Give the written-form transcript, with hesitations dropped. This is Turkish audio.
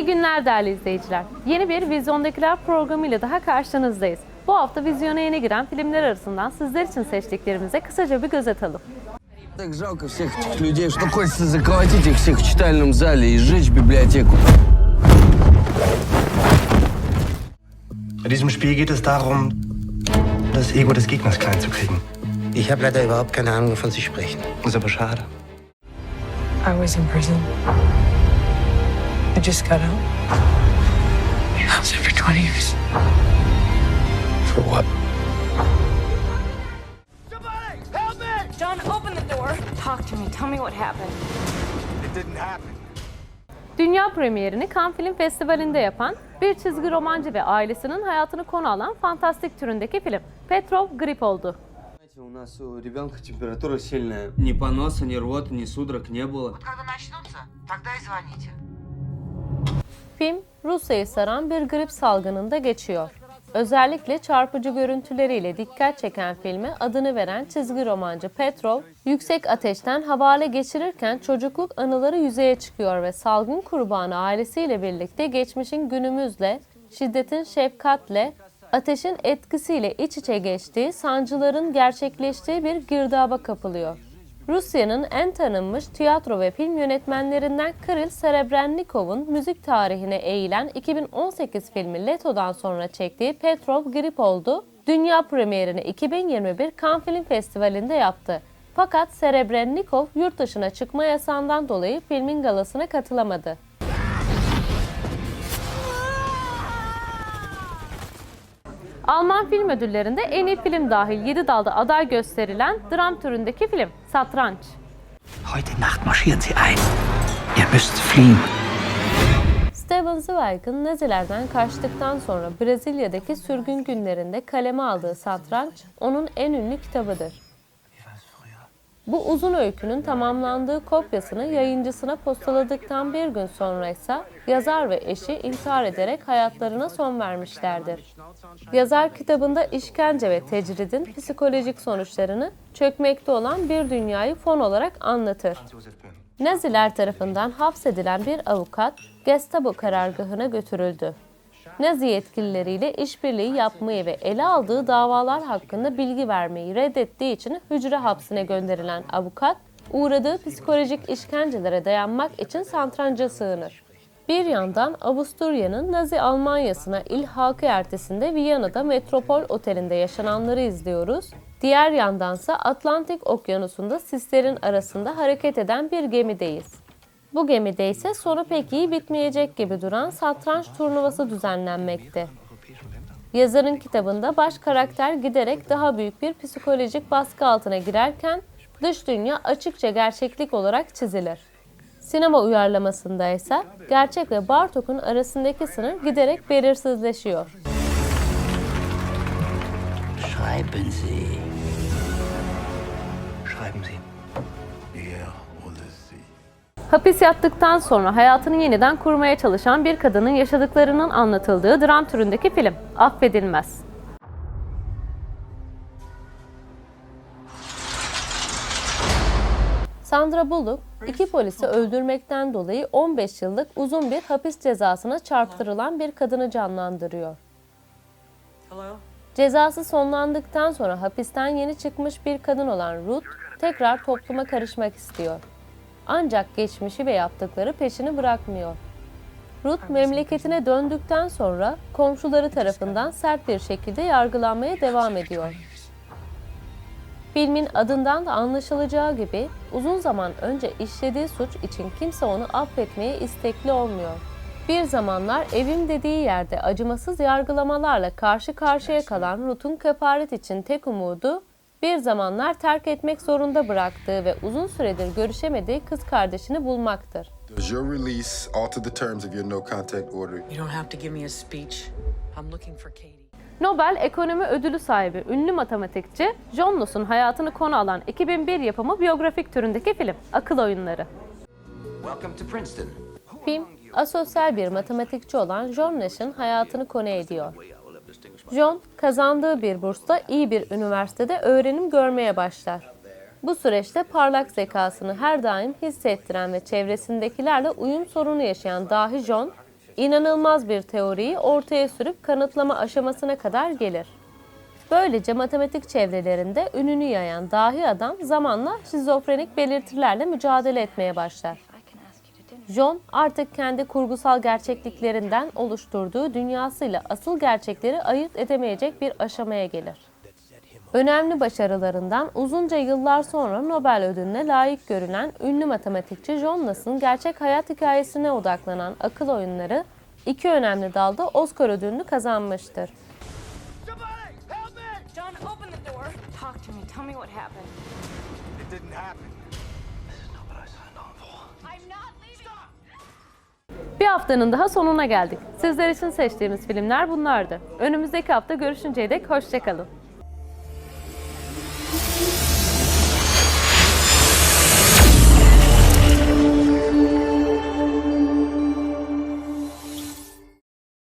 İyi günler değerli izleyiciler. Yeni bir Vizyondakiler programıyla daha karşınızdayız. Bu hafta vizyona yeni giren filmler arasından sizler için seçtiklerimize kısaca bir göz atalım. Так жалко всех этих людей, что хочется заколотить их всех в читальном зале и сжечь библиотеку. Bei diesem Spiel geht es darum, das Ego des Gegners klein zu kriegen. Ich habe leider überhaupt keine Ahnung, wovon Sie sprechen. Das ist aber schade. I was in prison. I just got out. I was there for 20 years. For what? John, open the door. Talk to me. Tell me what happened. Dünya premierini Cannes Film Festivali'nde yapan, bir çizgi romancı ve ailesinin hayatını konu alan fantastik türündeki film Petrov grip oldu. У нас у ребенка температура сильная. Ни поноса, ни рвоты, ни судорог не было. Когда начнутся, тогда и звоните. Film, Rusya'yı saran bir grip salgınında geçiyor. Özellikle çarpıcı görüntüleriyle dikkat çeken filme adını veren çizgi romancı Petrov, yüksek ateşten havale geçirirken çocukluk anıları yüzeye çıkıyor ve salgın kurbanı ailesiyle birlikte geçmişin günümüzle, şiddetin şefkatle, ateşin etkisiyle iç içe geçtiği, sancıların gerçekleştiği bir girdaba kapılıyor. Rusya'nın en tanınmış tiyatro ve film yönetmenlerinden Kirill Serebrennikov'un müzik tarihine eğilen 2018 filmi Leto'dan sonra çektiği Petrov grip oldu, dünya premierini 2021 Cannes Film Festivali'nde yaptı. Fakat Serebrennikov yurt dışına çıkma yasağından dolayı filmin galasına katılamadı. Alman film ödüllerinde en iyi film dahil 7 dalda aday gösterilen dram türündeki film Satranç. Heute Nacht marschieren Sie ein. Ihr müsst fliehen. Steven Zweig'ın Nazilerden kaçtıktan sonra Brezilya'daki sürgün günlerinde kaleme aldığı Satranç onun en ünlü kitabıdır. Bu uzun öykünün tamamlandığı kopyasını yayıncısına postaladıktan bir gün sonra ise yazar ve eşi intihar ederek hayatlarına son vermişlerdir. Yazar kitabında işkence ve tecridin psikolojik sonuçlarını çökmekte olan bir dünyayı fon olarak anlatır. Naziler tarafından hapsedilen bir avukat Gestapo karargahına götürüldü. Nazi yetkilileriyle işbirliği yapmayı ve ele aldığı davalar hakkında bilgi vermeyi reddettiği için hücre hapsine gönderilen avukat, uğradığı psikolojik işkencelere dayanmak için satranca sığınır. Bir yandan Avusturya'nın Nazi Almanyası'na ilhakı ertesinde Viyana'da Metropol Oteli'nde yaşananları izliyoruz. Diğer yandansa Atlantik Okyanusu'nda sislerin arasında hareket eden bir gemideyiz. Bu gemide ise sonu pek iyi bitmeyecek gibi duran satranç turnuvası düzenlenmekte. Yazarın kitabında baş karakter giderek daha büyük bir psikolojik baskı altına girerken dış dünya açıkça gerçeklik olarak çizilir. Sinema uyarlamasında ise gerçek ve Bartok'un arasındaki sınır giderek belirsizleşiyor. Schreiben Sie. Schreiben Sie. Hapis yattıktan sonra hayatını yeniden kurmaya çalışan bir kadının yaşadıklarının anlatıldığı dram türündeki film Affedilmez. Sandra Bullock, iki polisi öldürmekten dolayı 15 yıllık uzun bir hapis cezasına çarptırılan bir kadını canlandırıyor. Cezası sonlandıktan sonra hapisten yeni çıkmış bir kadın olan Ruth, tekrar topluma karışmak istiyor. Ancak geçmişi ve yaptıkları peşini bırakmıyor. Ruth memleketine döndükten sonra komşuları tarafından sert bir şekilde yargılanmaya devam ediyor. Filmin adından da anlaşılacağı gibi uzun zaman önce işlediği suç için kimse onu affetmeye istekli olmuyor. Bir zamanlar evim dediği yerde acımasız yargılamalarla karşı karşıya kalan Ruth'un kefaret için tek umudu, bir zamanlar terk etmek zorunda bıraktığı ve uzun süredir görüşemediği kız kardeşini bulmaktır. Does your release alter the terms of your no contact order? You don't have to give me a speech. I'm looking for Katie. Nobel Ekonomi Ödülü sahibi ünlü matematikçi John Loss'un hayatını konu alan 2001 yapımı biyografik türündeki film Akıl Oyunları. Welcome to Princeton. Film, asosyal bir matematikçi olan John Nash'ın hayatını konu ediyor. John, kazandığı bir bursla iyi bir üniversitede öğrenim görmeye başlar. Bu süreçte parlak zekasını her daim hissettiren ve çevresindekilerle uyum sorunu yaşayan dahi John, inanılmaz bir teoriyi ortaya sürüp kanıtlama aşamasına kadar gelir. Böylece matematik çevrelerinde ününü yayan dahi adam zamanla şizofrenik belirtilerle mücadele etmeye başlar. John artık kendi kurgusal gerçekliklerinden oluşturduğu dünyasıyla asıl gerçekleri ayırt edemeyecek bir aşamaya gelir. Önemli başarılarından uzunca yıllar sonra Nobel ödülüne layık görülen ünlü matematikçi John Nass'ın gerçek hayat hikayesine odaklanan akıl oyunları 2 önemli dalda Oscar ödülünü kazanmıştır. John, open the door. Talk to me. Tell me what happened. It didn't happen. I'm not leaving. Bir haftanın daha sonuna geldik. Sizler için seçtiğimiz filmler bunlardı. Önümüzdeki hafta görüşünceye dek hoşça kalın.